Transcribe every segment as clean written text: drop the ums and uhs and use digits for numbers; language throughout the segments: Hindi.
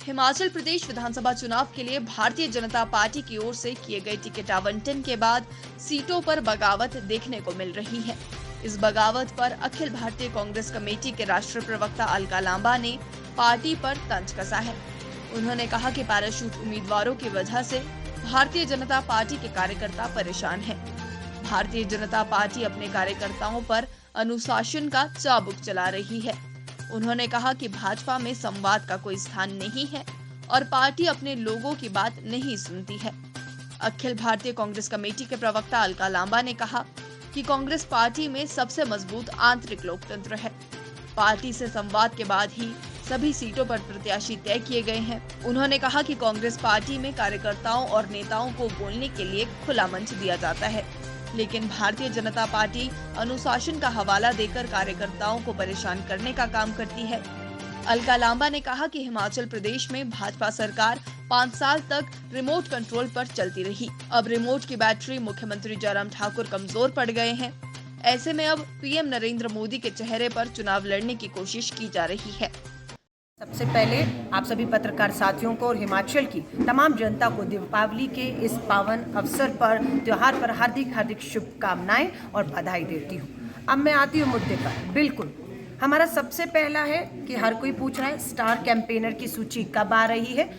हिमाचल प्रदेश विधानसभा चुनाव के लिए भारतीय जनता पार्टी की ओर से किए गए टिकट आवंटन के बाद सीटों पर बगावत देखने को मिल रही है। इस बगावत पर अखिल भारतीय कांग्रेस कमेटी के राष्ट्रीय प्रवक्ता अलका लांबा ने पार्टी पर तंज कसा है। उन्होंने कहा कि पैराशूट उम्मीदवारों की वजह से भारतीय जनता पार्टी के कार्यकर्ता परेशान हैं। भारतीय जनता पार्टी अपने कार्यकर्ताओं पर अनुशासन का चाबुक चला रही है। उन्होंने कहा कि भाजपा में संवाद का कोई स्थान नहीं है और पार्टी अपने लोगों की बात नहीं सुनती है। अखिल भारतीय कांग्रेस कमेटी के प्रवक्ता अलका लांबा ने कहा कि कांग्रेस पार्टी में सबसे मजबूत आंतरिक लोकतंत्र है। पार्टी से संवाद के बाद ही सभी सीटों पर प्रत्याशी तय किए गए हैं। उन्होंने कहा कि कांग्रेस पार्टी में कार्यकर्ताओं और नेताओं को बोलने के लिए खुला मंच दिया जाता है, लेकिन भारतीय जनता पार्टी अनुशासन का हवाला देकर कार्यकर्ताओं को परेशान करने का काम करती है। अलका लांबा ने कहा कि हिमाचल प्रदेश में भाजपा सरकार 5 साल तक रिमोट कंट्रोल पर चलती रही। अब रिमोट की बैटरी मुख्यमंत्री जयराम ठाकुर कमजोर पड़ गए हैं। ऐसे में अब पीएम नरेंद्र मोदी के चेहरे पर चुनाव लड़ने की कोशिश की जा रही है। सबसे पहले आप सभी पत्रकार साथियों को और हिमाचल की तमाम जनता को दीपावली के इस पावन अवसर पर त्योहार पर हार्दिक शुभकामनाएं और बधाई देती हूँ। अब मैं आती हूँ मुद्दे पर। बिल्कुल हमारा सबसे पहला है कि हर कोई पूछ रहा है स्टार कैंपेनर की सूची कब आ रही है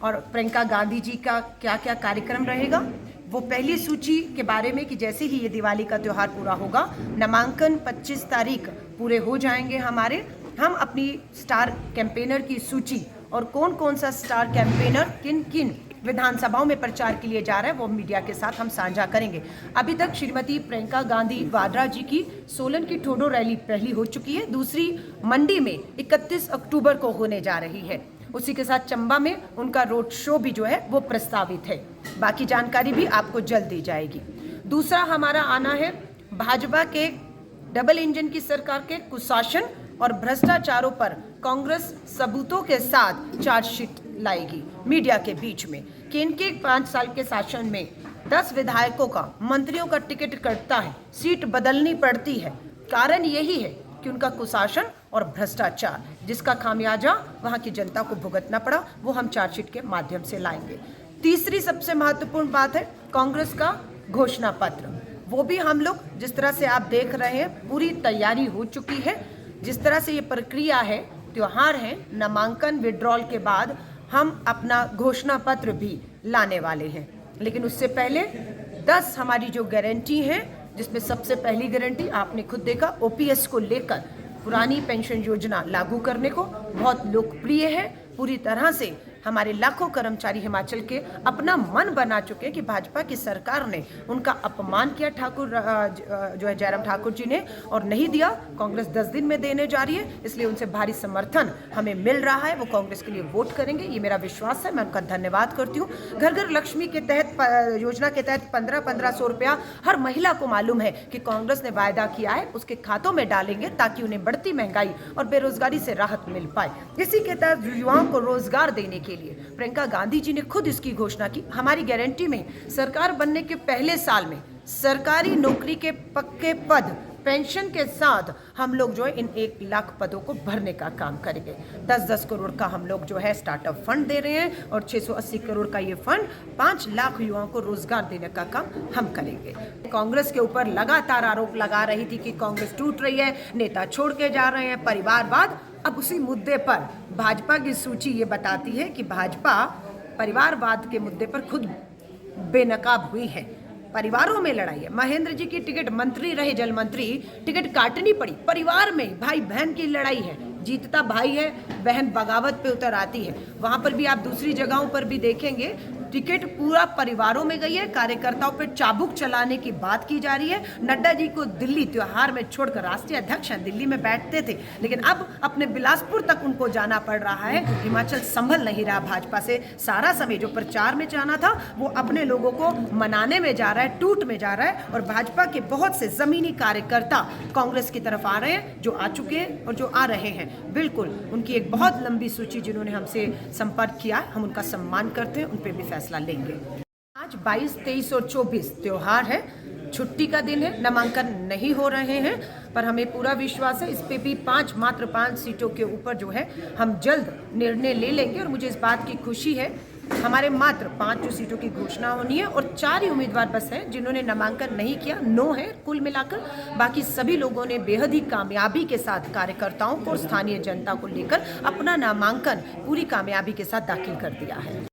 और प्रियंका गांधी जी का क्या क्या कार्यक्रम रहेगा। वो पहली सूची के बारे में कि जैसे ही ये दिवाली का त्यौहार पूरा होगा, नामांकन 25 तारीख पूरे हो जाएंगे हमारे, हम अपनी स्टार कैंपेनर की सूची और कौन कौन सा स्टार कैंपेनर किन किन विधानसभाओं में प्रचार के लिए जा रहा है वो मीडिया के साथ हम साझा करेंगे। अभी तक श्रीमती प्रियंका गांधी वाड्रा जी की सोलन की ठोडो रैली पहली हो चुकी है, दूसरी मंडी में 31 अक्टूबर को होने जा रही है। उसी के साथ चंबा में उनका रोड शो भी जो है वो प्रस्तावित है। बाकी जानकारी भी आपको जल्द दी जाएगी। दूसरा हमारा आना है भाजपा के डबल इंजन की सरकार के कुशासन और भ्रष्टाचारों पर कांग्रेस सबूतों के साथ चार्जशीट लाएगी मीडिया के बीच में कि इनके 5 साल के शासन में 10 विधायकों का, मंत्रियों का टिकट कटता है, सीट बदलनी पड़ती है। कारण यही है कि उनका कुशासन और भ्रष्टाचार, जिसका खामियाजा वहां की जनता को भुगतना पड़ा, वो हम चार्जशीट के माध्यम से लाएंगे। तीसरी सबसे महत्वपूर्ण बात है कांग्रेस का घोषणा पत्र। वो भी हम लोग, जिस तरह से आप देख रहे हैं, पूरी तैयारी हो चुकी है। जिस तरह से ये प्रक्रिया है, त्योहार है, नामांकन विड्रॉल के बाद हम अपना घोषणा पत्र भी लाने वाले हैं। लेकिन उससे पहले 10 हमारी जो गारंटी है, जिसमें सबसे पहली गारंटी आपने खुद देखा, ओपीएस को लेकर पुरानी पेंशन योजना लागू करने को, बहुत लोकप्रिय है। पूरी तरह से हमारे लाखों कर्मचारी हिमाचल के अपना मन बना चुके हैं कि भाजपा की सरकार ने उनका अपमान किया, ठाकुर जो है जयराम ठाकुर जी ने, और नहीं दिया। कांग्रेस 10 दिन में देने जा रही है, इसलिए उनसे भारी समर्थन हमें मिल रहा है। वो कांग्रेस के लिए वोट करेंगे, ये मेरा विश्वास है। मैं उनका धन्यवाद करती हूँ। घर घर लक्ष्मी के तहत योजना के तहत 1500 रुपया हर महिला को मालूम है कि कांग्रेस ने वायदा किया है उसके खातों में डालेंगे, ताकि उन्हें बढ़ती महंगाई और बेरोजगारी से राहत मिल पाए। इसी के तहत युवाओं को रोजगार देने के लिए प्रियंका गांधी जी ने खुद इसकी घोषणा की। हमारी गारंटी में सरकार बनने के पहले साल में सरकारी नौकरी के पक्के पद पेंशन के साथ हम लोग जो है इन 1 लाख पदों को भरने का काम करेंगे। 10-10 करोड़ का हम लोग जो है स्टार्टअप फंड दे रहे हैं और 680 करोड़ का ये फंड 5 लाख युवाओं को रोजगार देने का काम हम करेंगे। कांग्रेस के ऊपर लगातार आरोप लगा रही थी कि कांग्रेस टूट रही है, नेता छोड़ के जा रहे हैं, परिवारवाद। अब उसी मुद्दे पर भाजपा की सूची ये बताती है कि भाजपा परिवारवाद के मुद्दे पर खुद बेनकाब हुई है। परिवारों में लड़ाई है। महेंद्र जी की टिकट, मंत्री रहे जल मंत्री, टिकट काटनी पड़ी। परिवार में भाई बहन की लड़ाई है। जीतता भाई है, बहन बगावत पे उतर आती है। वहां पर भी आप दूसरी जगहों पर भी देखेंगे, टिकट पूरा परिवारों में गई है। कार्यकर्ताओं पर चाबुक चलाने की बात की जा रही है। नड्डा जी को दिल्ली त्योहार में छोड़कर, राष्ट्रीय अध्यक्ष हैं, दिल्ली में बैठते थे, लेकिन अब अपने बिलासपुर तक उनको जाना पड़ रहा है। हिमाचल संभल नहीं रहा भाजपा से। सारा समय जो प्रचार में जाना था वो अपने लोगों को मनाने में जा रहा है, टूट में जा रहा है। और भाजपा के बहुत से जमीनी कार्यकर्ता कांग्रेस की तरफ आ रहे हैं, जो आ चुके हैं और जो आ रहे हैं। बिल्कुल उनकी एक बहुत लंबी सूची जिन्होंने हमसे संपर्क किया, हम उनका सम्मान करते हैं, उन पर भी फैसला लेंगे। आज 22, 23 और 24 त्योहार है। छुट्टी का दिन है, नामांकन नहीं हो रहे हैं, पर हमें पूरा विश्वास है इस पे भी मात्र 5 सीटों के ऊपर जो है हम जल्द निर्णय ले लेंगे। और मुझे इस बात की खुशी है हमारे मात्र 5 जो सीटों की घोषणा होनी है और 4 ही उम्मीदवार बस हैं जिन्होंने नामांकन नहीं किया, 9 है कुल मिलाकर। बाकी सभी लोगों ने बेहद ही कामयाबी के साथ कार्यकर्ताओं को और स्थानीय जनता को लेकर अपना नामांकन पूरी कामयाबी के साथ दाखिल कर दिया है।